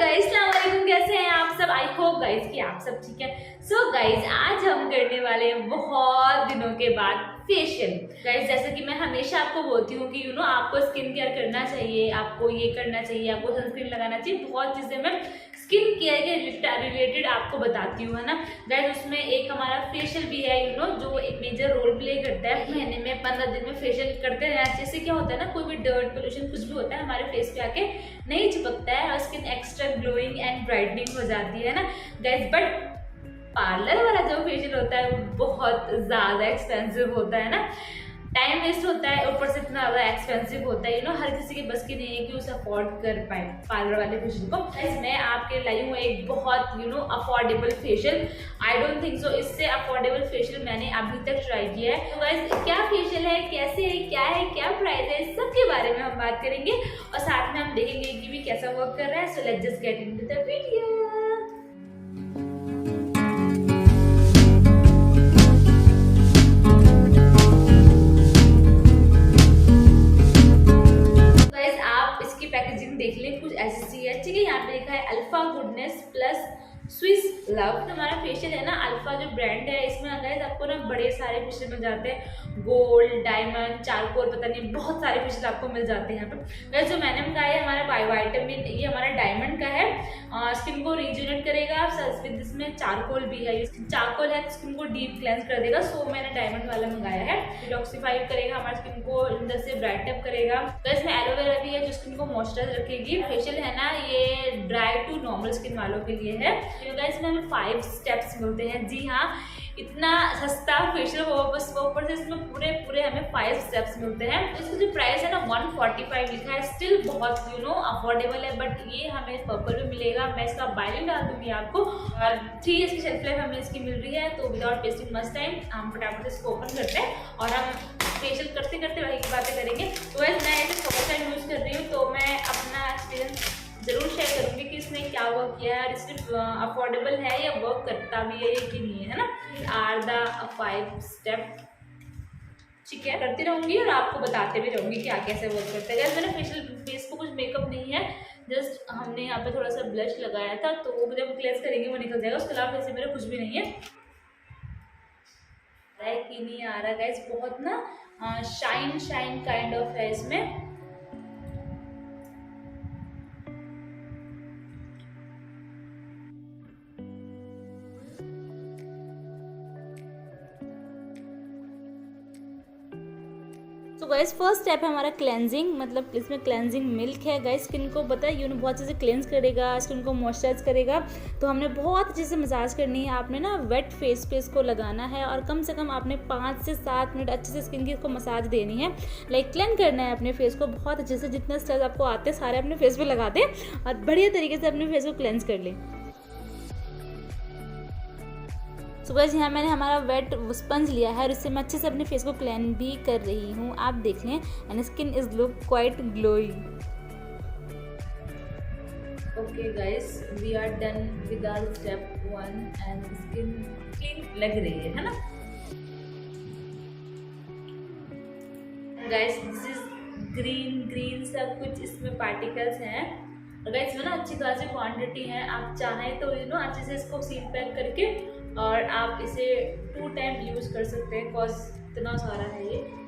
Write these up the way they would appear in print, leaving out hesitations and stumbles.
Guys, अस्सलाम वालेकुम। कैसे हैं आप सब? आई होप गाइस कि आप सब ठीक है। सो गाइस, आज हम करने वाले हैं बहुत दिनों के बाद फेशियल। गाइस, जैसे कि मैं हमेशा आपको बोलती हूँ कि आपको स्किन केयर करना चाहिए, आपको ये करना चाहिए, आपको सनस्क्रीन लगाना चाहिए। बहुत चीजें मैं स्किन केयर के रिलेटेड आपको बताती हूँ, है ना गाइस। उसमें एक हमारा फेशियल भी है, जो एक मेजर रोल प्ले करता है। महीने में 15 दिन में फेशियल करते रहना चाहिए। इससे क्या होता है ना, कोई भी डर्ट पोल्यूशन कुछ भी होता है हमारे फेस पे आके नहीं चिपकता है और skin extra glowing and brightening हो जाती है ना गाइस। बट पार्लर वाला जो फेशियल होता है वो बहुत ज्यादा एक्सपेंसिव होता है ना, टाइम वेस्ट होता है, ऊपर से इतना ज्यादा एक्सपेंसिव होता है। हर किसी के बस की नहीं है कि उसे अफोर्ड कर पाए पार्लर वाले फेशियल को। मैं आपके लाई हूँ एक बहुत affordable facial. I don't think so इससे अफोर्डेबल फेशियल मैंने अभी तक ट्राई किया है। तो गाइस, क्या फेशियल है, कैसे है, क्या प्राइस है, इस सब के बारे में हम बात करेंगे और साथ में हम देखेंगे कि भी कैसा वर्क कर रहा है। So let's just get into the video. Packaging देख लें, कुछ ऐसी सी है, ठीक है। यहाँ पे लिखा है alpha goodness plus Swiss love. हमारा फेशियल है ना, अल्फा जो ब्रांड है, इसमें गाइस आपको ना बड़े सारे फेशियल मिल जाते हैं। गोल्ड, डायमंड, चारकोल, पता नहीं बहुत सारे फेशियल आपको मिल जाते हैं यहाँ पे। गाइस, जो मैंने मंगाया है हमारा बायोवाइटामिन, ये हमारा डायमंड का है। स्किन को रिजुनेट करेगा। इसमें चारकोल भी है, चारकोल है तो स्किन को डीप क्लेंस कर देगा। सो मैंने डायमंड वाला मंगाया है। डिटॉक्सिफाइड करेगा, हमारे स्किन को अंदर से ब्राइट अप करेगा। तो इसमें एलोवेरा भी है जो स्किन को मॉइस्चराइज रखेगी। फेशियल है ना, ये ड्राई टू नॉर्मल स्किन वालों के लिए है। गाइस, इसमें हमें 5 स्टेप्स मिलते हैं। जी हाँ, इतना सस्ता फेशियल हो, बस वो ऊपर से इसमें पूरे हमें 5 स्टेप्स मिलते हैं। इसका जो प्राइस है ना 145 लिखा है। स्टिल बहुत अफोर्डेबल है। बट ये हमें पर्पल में मिलेगा। मैं इसका बाय लिंक डाल दूंगी आपको। और 3 years की शेल्फ लाइफ हमें इसकी मिल रही है। तो विदाउट वेस्टिंग मच टाइम हम फटाफट इसको ओपन करते हैं और हम फेशियल करते करते वही की बातें करेंगे। तो वैसे मैं इसे फर्स्ट टाइम यूज कर रही हूँ, तो मैं अपना एक्सपीरियंस जरूर शेयर करूंगी कि इसने क्या वर्क किया है और सिर्फ अफोर्डेबल है या वर्क करता भी है कि नहीं, है ना। आर द 5 स्टेप, ठीक है, करती रहूंगी और आपको बताते भी रहूंगी क्या कैसे वर्क करते हैं। मैंने फेशियल फेस को कुछ मेकअप नहीं है, जस्ट हमने यहाँ पे थोड़ा सा ब्लश लगाया था, तो वो जब क्लेंस करेंगे वो निकल जाएगा। उसके अलावा वैसे मेरा कुछ भी नहीं है। कि नहीं आ रहा गाइस, बहुत ना शाइन काइंड ऑफ है इसमें। तो गाइस, फर्स्ट स्टेप है हमारा क्लेंजिंग, मतलब इसमें क्लेंजिंग मिल्क है। गाइस, स्किन को पता है बहुत अच्छे से क्लेंस करेगा, स्किन को मॉइस्चराइज करेगा। तो हमने बहुत अच्छे से मसाज करनी है। आपने ना वेट फेस पे इसको लगाना है और कम से कम आपने 5 से 7 मिनट अच्छे से स्किन की इसको मसाज देनी है। लाइक क्लेंस करना है अपने फेस को बहुत अच्छे से। जितने स्टेप्स आपको आते हैं सारे अपने फेस पे लगा दें और बढ़िया तरीके से अपने फेस को क्लेंस कर लें। तो गाइस, यहाँ मैंने हमारा वेट स्पंज लिया है और इससे मैं अच्छे से अपने फेस को क्लीन भी कर रही हूँ। आप देख लें, and skin is look quite glowing. Okay guys, we are done with our step 1 and skin clean लग रही है ना गाइस। दिस इज ग्रीन सब कुछ इसमें पार्टिकल्स हैं। गाइस, में ना अच्छी खासी क्वांटिटी है। आप चाहें तो अच्छे से इसको सील पैक करके और आप इसे 2 टाइम यूज कर सकते हैं, बिकॉज इतना सारा है ये।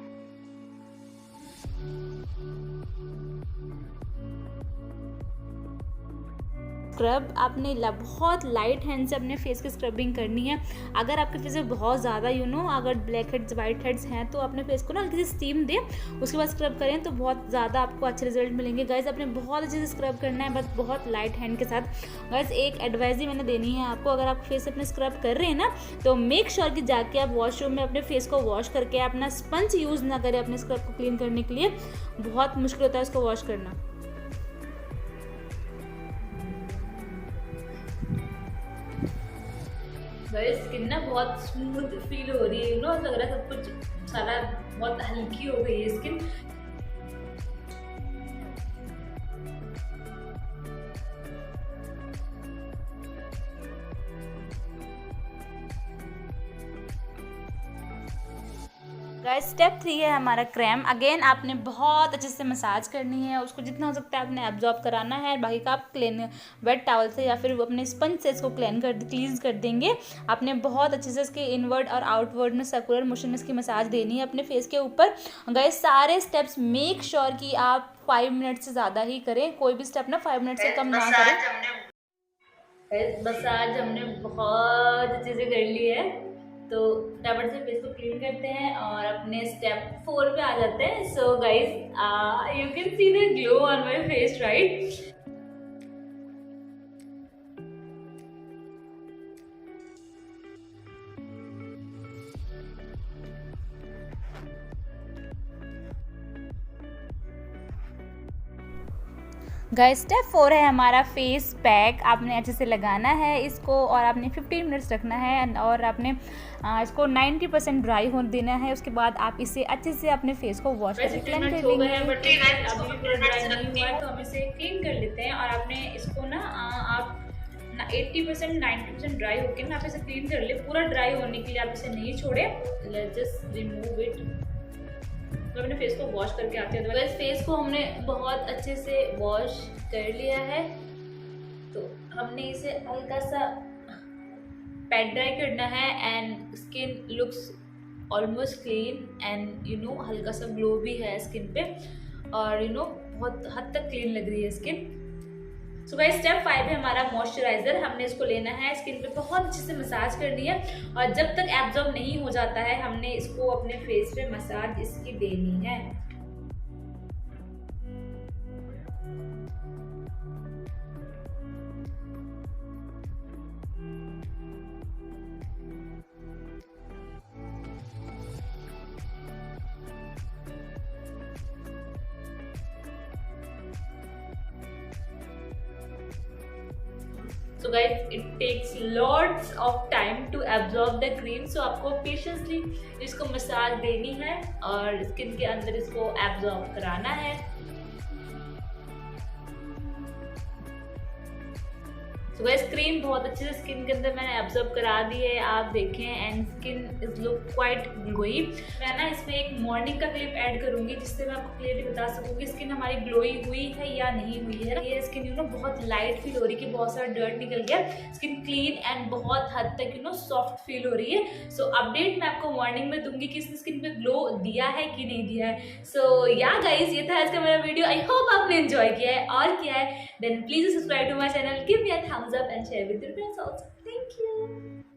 स्क्रब आपने बहुत लाइट हैंड से अपने फेस की स्क्रबिंग करनी है। अगर आपके फेस में बहुत ज़्यादा अगर ब्लैक हेड्स वाइट हेड्स हैं तो अपने फेस को ना किसी स्टीम दें, उसके बाद स्क्रब करें तो बहुत ज़्यादा आपको अच्छे रिजल्ट मिलेंगे। गाइस, आपने बहुत अच्छे से स्क्रब करना है, बस बहुत लाइट हैंड के साथ। गाइस, एक एडवाइस ही मैंने देनी है आपको, अगर आप फेस अपने स्क्रब कर रहे हैं ना, तो मेक श्योर कि जाके आप वॉशरूम में अपने फेस को वॉश करके अपना स्पंज यूज़ ना करें अपने स्क्रब को क्लीन करने के लिए। बहुत मुश्किल होता है उसको वॉश करना। स्किन ना बहुत स्मूथ फील हो रही है, लग रहा है सब कुछ सारा बहुत हल्की हो गई है स्किन। गाइस स्टेप 3 है हमारा क्रैम। अगेन आपने बहुत अच्छे से मसाज करनी है, उसको जितना हो सकता है आपने एब्जॉर्ब कराना है। बाकी का आप क्लीन वेट टॉवल से या फिर अपने स्पंज से इसको क्लींस कर देंगे। आपने बहुत अच्छे से इसके इनवर्ड और आउटवर्ड में सर्कुलर मोशन में इसकी मसाज देनी है अपने फेस के ऊपर। गाइस सारे स्टेप्स मेक श्योर कि आप 5 मिनट से ज़्यादा ही करें, कोई भी स्टेप ना 5 मिनट से कम ना करें। मसाज हमने बहुत अच्छे से कर ली है, तो फटाफट से फेस को क्लीन करते हैं और अपने स्टेप 4 पे आ जाते हैं। So guys you can see the glow on my face right. Guys step 4 है हमारा फेस पैक। आपने अच्छे से लगाना है इसको और आपने 15 मिनट्स रखना है और आपने इसको 90% ड्राई होने देना है। उसके बाद आप इसे अच्छे से अपने फेस को वॉश करके क्लीन कर लेंगे। अभी भी पूरा ड्राई नहीं हुआ तो हम इसे क्लीन कर लेते हैं। और आपने इसको ना आप 80% 90% ड्राई होकर ना आप इसे क्लीन कर ले। पूरा ड्राई होने के लिए आप इसे नहीं छोड़े, लेट्स जस्ट रिमूव इट। तो अपने फेस को वॉश करके आते हैं। तो इस फेस को हमने बहुत अच्छे से वॉश कर लिया है, तो हमने इसे हल्का सा पैड ड्राई करना है and skin looks almost clean and you know हल्का सा ग्लो भी है स्किन पे और यू नो बहुत हद तक क्लीन लग रही है स्किन। सो गाइस स्टेप 5 है हमारा मॉइस्चराइजर। हमने इसको लेना है, स्किन पे बहुत अच्छे से मसाज करनी है और जब तक एब्जॉर्ब नहीं हो जाता है हमने इसको अपने फेस पे मसाज इसकी देनी है। So guys, it takes lots of time to absorb the cream. So आपको पेशेंसली इसको मसाज देनी है और स्किन के अंदर इसको एब्जॉर्ब कराना है। तो गाइस क्रीम बहुत अच्छे से स्किन के अंदर मैंने एब्जॉर्ब करा दी है, आप देखें and skin is look quite glowy. मैं ना इसमें एक मॉर्निंग का क्लिप ऐड करूंगी जिससे मैं आपको क्लियरली बता सकूंगी स्किन हमारी ग्लोई हुई है या नहीं हुई है। ये स्किन यू नो बहुत लाइट फील हो रही है कि बहुत सारा डर्ट निकल गया, स्किन क्लीन एंड बहुत हद तक यू नो सॉफ्ट फील हो रही है। सो अपडेट मैं आपको मॉर्निंग में दूंगी कि इसने स्किन पे ग्लो दिया है कि नहीं दिया है। सो या गाइस ये था आज का मेरा वीडियो, आई होप आपने एंजॉय किया है और किया है। Then please subscribe to my channel, give me a thumbs up and share with your friends also. Thank you.